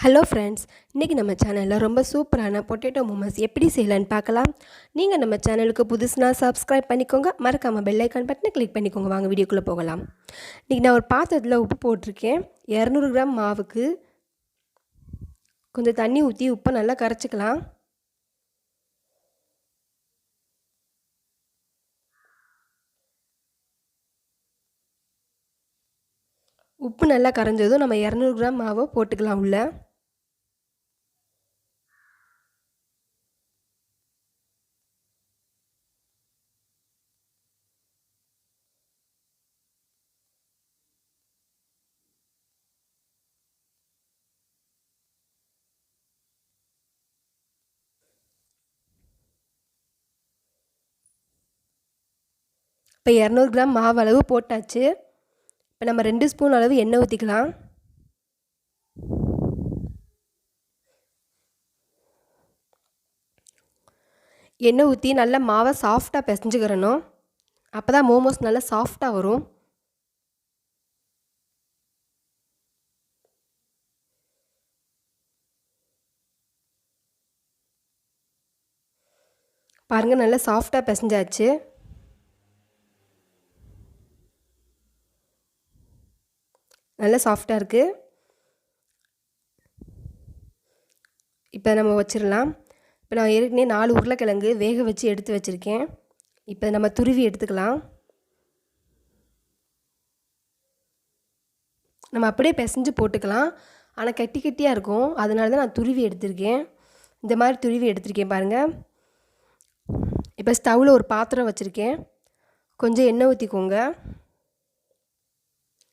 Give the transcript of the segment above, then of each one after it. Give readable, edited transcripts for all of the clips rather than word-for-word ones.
Hello friends, இன்றைக்கி நம்ம சேனலில் ரொம்ப சூப்பரான பொட்டேட்டோ மோமோஸ் எப்படி செய்யலான்னு பார்க்கலாம். நீங்கள் நம்ம சேனலுக்கு புதுசுனா சப்ஸ்கிரைப் பண்ணிக்கோங்க, மறக்காமல் பெல் ஐக்கான் பட்டனை கிளிக் பண்ணிக்கோங்க. வாங்க வீடியோக்குள்ளே போகலாம். இன்றைக்கி நான் ஒரு பாத்திரத்தில் உப்பு போட்டிருக்கேன். 200 கிராம் மாவுக்கு கொஞ்சம் தண்ணி ஊற்றி உப்பை நல்லா கரைச்சிக்கலாம். உப்பு நல்லா கரைஞ்சதும் நம்ம 200 கிராம் மாவை போட்டுக்கலாம் உள்ள. இப்போ 200 கிராம் மாவு அளவு போட்டாச்சு. இப்போ நம்ம 2 ஸ்பூன் அளவு எண்ணெய் ஊற்றிக்கலாம். எண்ணெய் ஊற்றி நல்லா மாவை சாஃப்டாக பிசைஞ்சுக்கிறணும். அப்போ தான் மோமோஸ் நல்லா சாஃப்டாக வரும். பாருங்கள், நல்லா சாஃப்டாக பிசைஞ்சாச்சு. நல்லா சாஃப்டாக இருக்குது. இப்போ நம்ம வச்சிடலாம். இப்போ நான் ஏற்கனவே 4 உருளைக்கிழங்கு வேக வச்சு எடுத்து வச்சுருக்கேன். இப்போ நம்ம துருவி எடுத்துக்கலாம். நம்ம அப்படியே பிசைஞ்சு போட்டுக்கலாம். ஆனால் கட்டி கட்டியாக இருக்கும், அதனால தான் நான் துருவி எடுத்திருக்கேன். இந்த மாதிரி துருவி எடுத்திருக்கேன் பாருங்கள். இப்போ ஸ்டவ்வில் ஒரு பாத்திரம் வச்சுருக்கேன். கொஞ்சம் எண்ணெய் ஊற்றிக்கோங்க.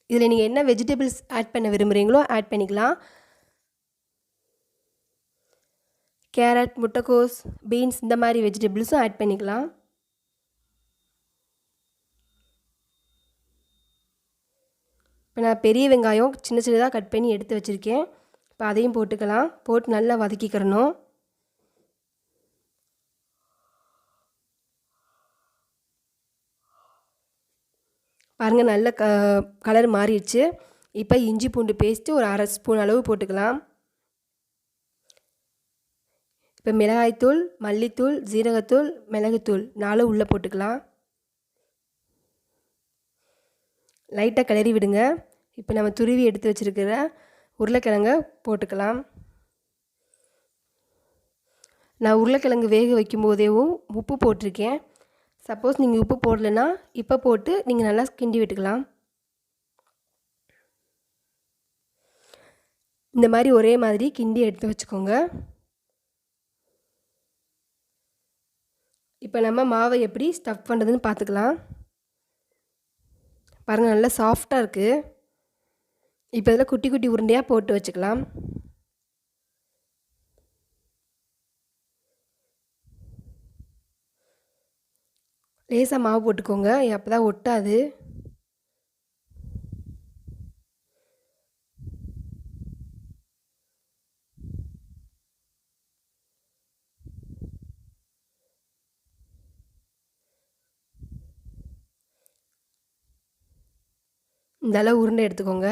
இதில் நீங்கள் என்ன வெஜிடபிள்ஸ் ஆட் பண்ண விரும்புகிறீங்களோ ஆட் பண்ணிக்கலாம். கேரட், முட்டைக்கோஸ், பீன்ஸ் இந்த மாதிரி வெஜிடபிள்ஸும் ஆட் பண்ணிக்கலாம். இப்போ நான் பெரிய வெங்காயம் சின்ன சின்னதாக கட் பண்ணி எடுத்து வச்சுருக்கேன். இப்போ அதையும் போட்டுக்கலாம். போட்டு நல்லா வதக்கிக்கிறணும். பாருங்கள், நல்ல கலர் மாறிடுச்சு. இப்போ இஞ்சி பூண்டு பேஸ்ட்டு ஒரு 1/2 ஸ்பூன் அளவு போட்டுக்கலாம். இப்போ மிளகாய்த்தூள், மல்லித்தூள், ஜீரகத்தூள், மிளகுத்தூள் 4 உள்ளே போட்டுக்கலாம். லைட்டாக கிளறி விடுங்க. இப்போ நம்ம துருவி எடுத்து வச்சுருக்கிற உருளைக்கிழங்க போட்டுக்கலாம். நான் உருளைக்கிழங்கு வேக வைக்கும் போதேவும் உப்பு போட்டிருக்கேன். சப்போஸ் நீங்கள் உப்பு போடலைன்னா இப்போ போட்டு நீங்கள் நல்லா கிண்டி விட்டுக்கலாம். இந்த மாதிரி ஒரே மாதிரி கிண்டி எடுத்து வச்சுக்கோங்க. இப்போ நம்ம மாவை எப்படி ஸ்டஃப் பண்ணுறதுன்னு பார்த்துக்கலாம். பாருங்கள், நல்லா சாஃப்டாக இருக்குது. இப்போ இதில் குட்டி குட்டி உருண்டையாக போட்டு வச்சுக்கலாம். லேசாக மாவு போட்டுக்கோங்க, அப்போ தான் ஒட்டாது. இந்த அளவு உருண்டை எடுத்துக்கோங்க.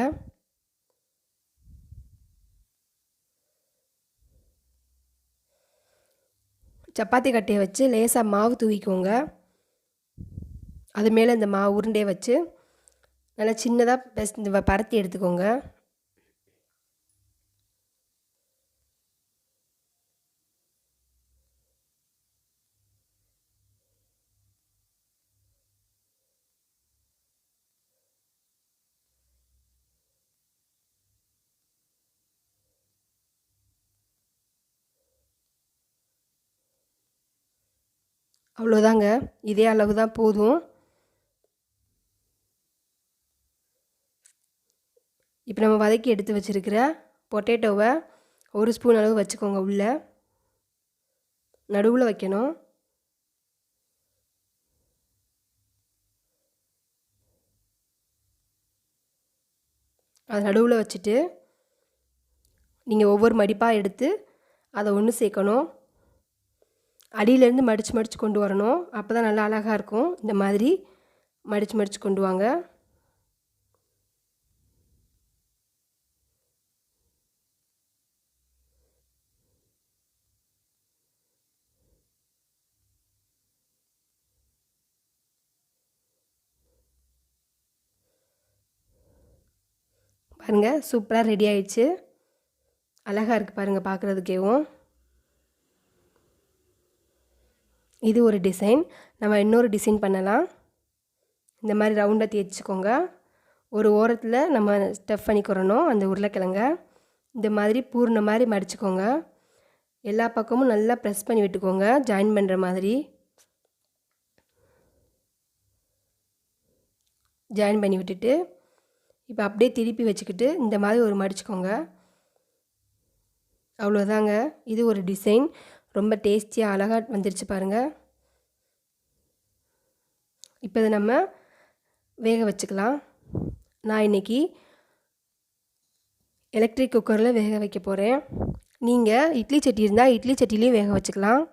சப்பாத்தி கட்டையை வச்சு லேசாக மாவு தூவிக்கோங்க. அது மேலே இந்த மாவு உருண்டையை வச்சு நல்லா சின்னதாக பரத்தி எடுத்துக்கோங்க. அவ்வளோதாங்க, இதே அளவு தான் போதும். இப்போ நம்ம வதக்கி எடுத்து வச்சுருக்கிற பொட்டேட்டோவை 1 ஸ்பூன் அளவு வச்சுக்கோங்க. உள்ளே நடுவில் வைக்கணும். அது நடுவில் வச்சுட்டு நீங்கள் ஒவ்வொரு மடிப்பாக எடுத்து அதை ஒன்று சேர்க்கணும். அடியிலேருந்து மடித்து கொண்டு வரணும். அப்போ தான் நல்லா அழகாக இருக்கும். இந்த மாதிரி மடித்து கொண்டு வாங்க. பாருங்கள் சூப்பராக ரெடி ஆயிடுச்சு. அழகாக இருக்குது பாருங்கள் பார்க்குறதுக்கேவும். இது ஒரு டிசைன். நம்ம இன்னொரு டிசைன் பண்ணலாம். இந்த மாதிரி ரவுண்டாக தேய்ச்சிக்கோங்க. ஒரு ஓரத்தில் நம்ம ஸ்டஃப் பண்ணிக்கிறணும் அந்த உருளைக்கிழங்க. இந்த மாதிரி பூர்ண மாதிரி மடிச்சுக்கோங்க. எல்லா பக்கமும் நல்லா ப்ரெஸ் பண்ணி விட்டுக்கோங்க, ஜாயின் பண்ணுற மாதிரி. ஜாயின் பண்ணி விட்டுட்டு இப்போ அப்படியே திருப்பி வச்சுக்கிட்டு இந்த மாதிரி ஒரு மடிச்சுக்கோங்க. அவ்வளோதாங்க. இது ஒரு டிசைன். ரொம்ப டேஸ்டியாக அழகாக வந்துருச்சு பாருங்கள். இப்போ இதை நம்ம வேக வச்சுக்கலாம். நான் இன்றைக்கி எலக்ட்ரிக் குக்கரில் வேக வைக்க போகிறேன். நீங்கள் இட்லி சட்டி இருந்தால் இட்லி சட்டிலையும் வேக வச்சுக்கலாம்.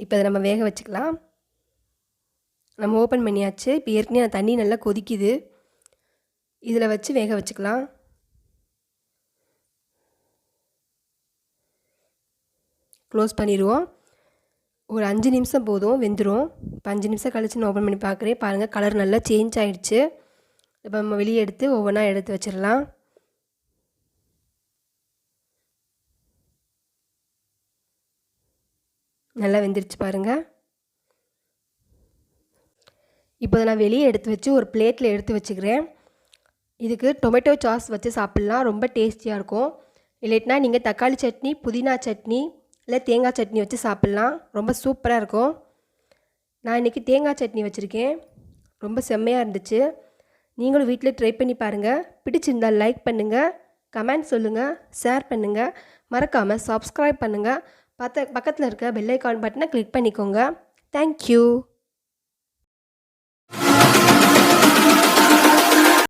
இப்போ அதை நம்ம வேக வச்சுக்கலாம். நம்ம ஓப்பன் பண்ணியாச்சு. இப்போ ஏற்கனவே தண்ணி நல்லா கொதிக்குது. இதில் வச்சு வேக வச்சுக்கலாம். க்ளோஸ் பண்ணிடுவோம். ஒரு 5 நிமிஷம் போதும், வெந்துடும். இப்போ 5 நிமிஷம் கழிச்சு நான் ஓப்பன் பண்ணி பார்க்குறேன். பாருங்கள் கலர் நல்லா சேஞ்ச் ஆகிடுச்சு. இப்போ நம்ம வெளியே எடுத்து ஒவ்வொன்றா எடுத்து வச்சிடலாம். நல்லா வெந்துருச்சு பாருங்கள். இப்போ நான் வெளியே எடுத்து வச்சு ஒரு பிளேட்டில் எடுத்து வச்சுக்கிறேன். இதுக்கு டொமேட்டோ சாஸ் வச்சு சாப்பிட்லாம், ரொம்ப டேஸ்டியாக இருக்கும். இல்லைன்னா நீங்கள் தக்காளி சட்னி, புதினா சட்னி இல்லை தேங்காய் சட்னி வச்சு சாப்பிட்லாம், ரொம்ப சூப்பராக இருக்கும். நான் இன்றைக்கி தேங்காய் சட்னி வச்சுருக்கேன். ரொம்ப செம்மையாக இருந்துச்சு. நீங்களும் வீட்டில் ட்ரை பண்ணி பாருங்கள். பிடிச்சிருந்தால் லைக் பண்ணுங்கள், கமெண்ட் சொல்லுங்கள், ஷேர் பண்ணுங்கள். மறக்காமல் சப்ஸ்கிரைப் பண்ணுங்கள். பக்கத்தில் இருக்க பெல் ஐக்கான் பட்டனை கிளிக் பண்ணிக்கோங்க. தேங்க்யூ.